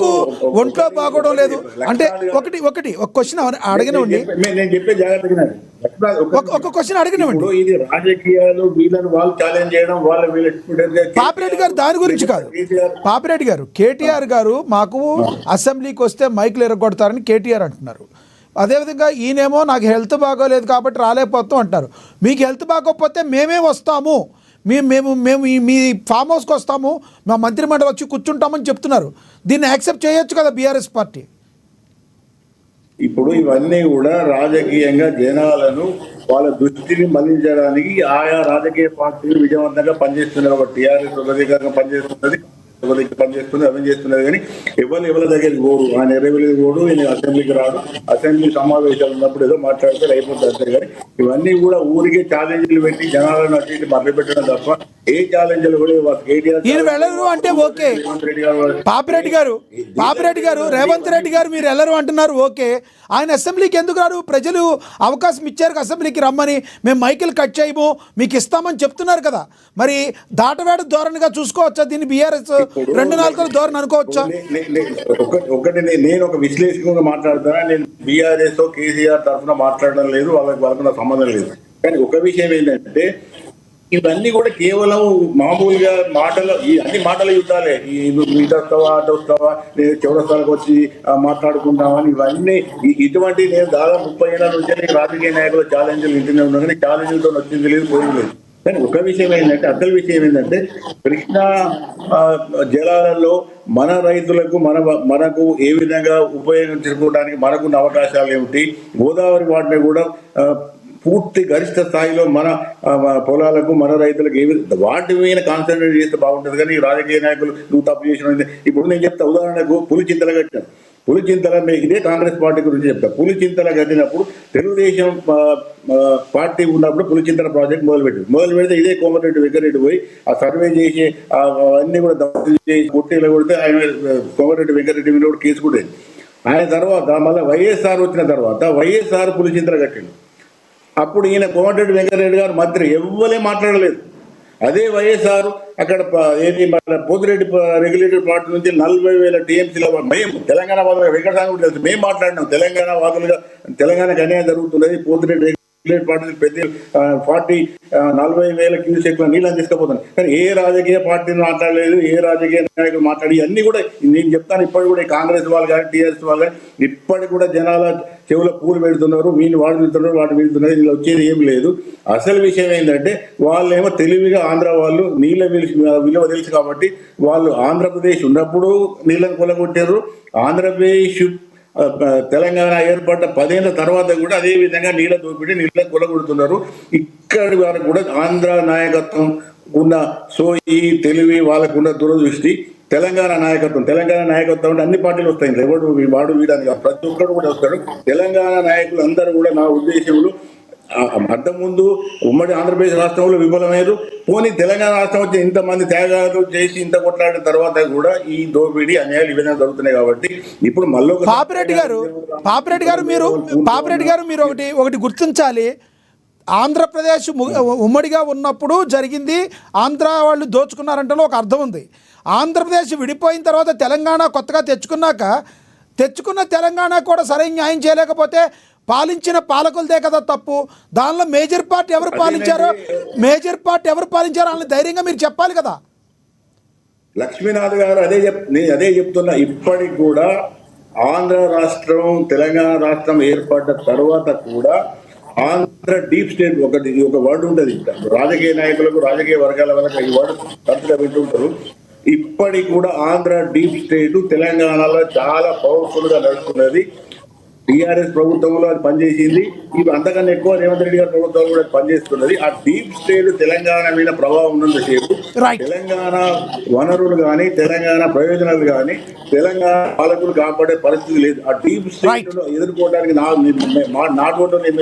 ఎందుకు ఒంట్లో బాగోవడం లేదు అంటే ఒక క్వశ్చన్ అడగనివ్వండి, ఒక క్వశ్చన్ అడగనివ్వండి. ఇది రాజకీయాలు, వీళ్ళని వాళ్ళు ఛాలెంజ్ చేయడం, పాపిరెడ్డి గారు దాని గురించి కాదు. పాపిరెడ్డి గారు, కేటీఆర్ గారు మాకు అసెంబ్లీకి వస్తే మైకులు ఎరగొడతారని కేటీఆర్ అంటున్నారు. అదేవిధంగా ఈయనేమో నాకు హెల్త్ బాగోలేదు కాబట్టి రాలేకపోతాం అంటారు. మీకు హెల్త్ బాగోకపోతే మేమే వస్తాము, మేము మీ ఫామ్ హౌస్కి వస్తాము, మా మంత్రిమండలి వచ్చి కూర్చుంటామని చెప్తున్నారు. దీన్ని యాక్సెప్ట్ చేయొచ్చు కదా బీఆర్ఎస్ పార్టీ? ఇప్పుడు ఇవన్నీ కూడా రాజకీయంగా జనాలను వాళ్ళ దృష్టిని మళ్లించడానికి ఆయా రాజకీయ పార్టీలు విజయవంతంగా పనిచేస్తున్నారు. ఒక టీఆర్ఎస్ అధికారంగా పనిచేస్తున్నది, పనిచేస్తుంది, అవి చేస్తున్నది. కానీ ఎవరి దగ్గరికి పోరు, ఆయన ఎరవెలికి పోడు, ఈయన అసెంబ్లీకి రాడు. అసెంబ్లీ సమావేశాలు ఉన్నప్పుడు ఏదో మాట్లాడితే అయిపోతుంది. కానీ ఇవన్నీ కూడా ఊరికే ఛాలెంజ్లు పెట్టి జనాలను అటు మభ్య పెట్టడం తప్ప ఏ ఛాలెంజ్లు కూడా వెళ్ళరు అంటే ఓకే. పాపిరెడ్డి గారు రేవంత్ రెడ్డి గారు మీరు వెళ్ళరు అంటున్నారు, ఓకే. ఆయన అసెంబ్లీకి ఎందుకు రాడు? ప్రజలు అవకాశం ఇచ్చారు అసెంబ్లీకి రమ్మని, మేము మైకిల్ కట్ చేయము మీకు ఇస్తామని చెప్తున్నారు కదా. మరి దాటవేడ ధోరణిగా చూసుకోవచ్చా దీన్ని? బీఆర్ఎస్ 2-4 ధోరణి అనుకోవచ్చా? ఒకటి నేను ఒక విశ్లేషకుగా మాట్లాడుతున్నా. నేను బీఆర్ఎస్ కేసీఆర్ తరఫున మాట్లాడడం లేదు, వాళ్ళకు సంబంధం లేదు. కానీ ఒక విషయం ఏంటంటే ఇవన్నీ కూడా కేవలం మామూలుగా మాటలు, అన్ని మాటల యుద్ధాలే. ఇటు వస్తావా, అటు వస్తావా, నేను చౌరస్తాలకు వచ్చి మాట్లాడుకుంటామని ఇవన్నీ ఇటువంటి నేను దాదాపు 30 ఏళ్ళ నుంచి రాజకీయ నాయకులు ఛాలెంజ్లు ఇంటనే ఉన్నాను. కానీ ఛాలెంజ్లతో వచ్చింది లేదు, పోయింది లేదు. కానీ ఒక విషయం ఏంటంటే, అసలు విషయం ఏంటంటే కృష్ణా జలాలలో మన రైతులకు మనకు ఏ విధంగా ఉపయోగించుకోవడానికి మనకున్న అవకాశాలు ఏమిటి, గోదావరి వాటిని కూడా పూర్తి గరిష్ట స్థాయిలో మన పొలాలకు, మన రైతులకు వాటి మీద కాన్సన్ట్రేట్ చేస్తే బాగుంటుంది. కానీ రాజకీయ నాయకులు నువ్వు తప్పు చేసిన, ఇప్పుడు నేను చెప్తా ఉదాహరణకు పులిచింతల కట్టాను. పులిచింతల ఇదే కాంగ్రెస్ పార్టీ గురించి చెప్తా. పులిచింతల కట్టినప్పుడు తెలుగుదేశం పార్టీ ఉన్నప్పుడు పులిచింతల ప్రాజెక్ట్ మొదలు పెడితే ఇదే కోమటిరెడ్డి వెంకరెడ్డి పోయి ఆ సర్వే చేసి అవన్నీ కూడా దళితులు చేసి కొట్టేలా కొడితే ఆయన కోమటిరెడ్డి వెంకరెడ్డి మీద కూడా కేసు కూడా. ఆయన తర్వాత మళ్ళీ వైఎస్ఆర్ వచ్చిన తర్వాత వైఎస్ఆర్ పులిచింతల కట్టిండు. అప్పుడు ఈయన కోమటిరెడ్డి వెంకరెడ్డి గారు మంత్రి, ఎవ్వరే మాట్లాడలేదు. అదే వైఎస్ఆర్ అక్కడ ఏది మన పోతిరెడ్డి రెగ్యులేటరీ ప్లాంట్ నుంచి 40,000 టీఎంసీల మేము తెలంగాణ వాదులుగా వెంకటస్వామి కూడా తెలుసు, మేము మాట్లాడినాం. తెలంగాణ వాదులుగా తెలంగాణకు అన్యాయం జరుగుతున్నది, పోతిరెడ్డి రెగ్యులేటరీ ప్లాంట్ నుంచి పెద్ద 40,000 క్యూసెక్ల నీళ్ళని తీసుకుపోతున్నాను. కానీ ఏ రాజకీయ పార్టీని మాట్లాడలేదు, ఏ రాజకీయ నాయకులు మాట్లాడి అన్ని కూడా నేను చెప్తాను. ఇప్పటికి కూడా కాంగ్రెస్ వాళ్ళు కానీ టీఆర్ఎస్ వాళ్ళు కానీ ఇప్పటికి కూడా జనాల చెవుల పూలు పెడుతున్నారు, వీళ్ళు వాడు వెళ్తున్నారు, వాడు వెళ్తున్నారు. ఇలా వచ్చేది ఏం లేదు. అసలు విషయం ఏంటంటే వాళ్ళేమో తెలివిగా ఆంధ్ర వాళ్ళు నీళ్ళ విలువ తెలుసు కాబట్టి వాళ్ళు ఆంధ్రప్రదేశ్ ఉన్నప్పుడు నీళ్ళని కొలగొట్టారు. ఆంధ్రప్రదేశ్ తెలంగాణ ఏర్పడ్డ 10 ఏళ్ల తర్వాత కూడా అదే విధంగా నీళ్ళ దోపిడీ, నీళ్ళని కొలగొడుతున్నారు. ఇక్కడి వరకు కూడా ఆంధ్ర నాయకత్వం ఉన్న సోయి తెలివి, వాళ్ళకున్న దురదృష్టి తెలంగాణ నాయకత్వం అంటే అన్ని పార్టీలు వస్తాయి. ఎవడు వాడు వీడానికి ప్రతి ఒక్కరు కూడా వస్తాడు. తెలంగాణ నాయకులు అందరూ కూడా నా ఉద్దేశంలో అంతకుముందు ఉమ్మడి ఆంధ్రప్రదేశ్ రాష్ట్రంలో విఫలమయ్యారు. పోనీ తెలంగాణ రాష్ట్రం వచ్చి ఇంతమంది త్యాగాలు చేసి ఇంత కొట్లాడిన తర్వాత కూడా ఈ దోపిడీ అన్యాయాలు ఈ విధంగా జరుగుతున్నాయి. కాబట్టి ఇప్పుడు మళ్ళీ పాపిరెడ్డి గారు మీరు ఒకటి గుర్తించాలి. ఆంధ్రప్రదేశ్ ఉమ్మడిగా ఉన్నప్పుడు జరిగింది, ఆంధ్ర వాళ్ళు దోచుకున్నారంటే ఒక అర్థం ఉంది. ఆంధ్రప్రదేశ్ విడిపోయిన తర్వాత తెలంగాణ కొత్తగా తెచ్చుకున్న తెలంగాణ కూడా సరైన న్యాయం చేయలేకపోతే పాలించిన పాలకులదే కదా తప్పు. దానిలో మేజర్ పార్ట్ ఎవరు పాలించారో వాళ్ళని ధైర్యంగా మీరు చెప్పాలి కదా. లక్ష్మీనాథ్ గారు అదే చెప్తున్నా. ఇప్పటికి కూడా ఆంధ్ర రాష్ట్రం, తెలంగాణ రాష్ట్రం ఏర్పడ్డ తర్వాత కూడా ఆంధ్ర డీప్ స్టేట్ ఒక వర్డ్ ఉంటుంది. రాజకీయ నాయకులకు, రాజకీయ వర్గాల వరకు ఈ వర్డ్ తరచుగా వింటుంటారు. ఇప్పటికి కూడా ఆంధ్ర డీప్ స్టేట్ తెలంగాణలో చాలా పవర్ఫుల్ గా నడుస్తున్నది. టీఆర్ఎస్ ప్రభుత్వంలో అది పనిచేసింది. ఇప్పుడు అంతకన్నా ఎక్కువ రేవంత్ రెడ్డి గారి ప్రభుత్వం కూడా పనిచేస్తున్నది. ఆ డీప్ స్టేట్ తెలంగాణ మీద ప్రభావం ఉన్నంతసేపు తెలంగాణ వనరులు కానీ, తెలంగాణ ప్రయోజనాలు కానీ, తెలంగాణ పాలకులు కాపాడే పరిస్థితి లేదు. ఆ డీప్ స్టేట్ ఎదుర్కోవడానికి నా ఓటు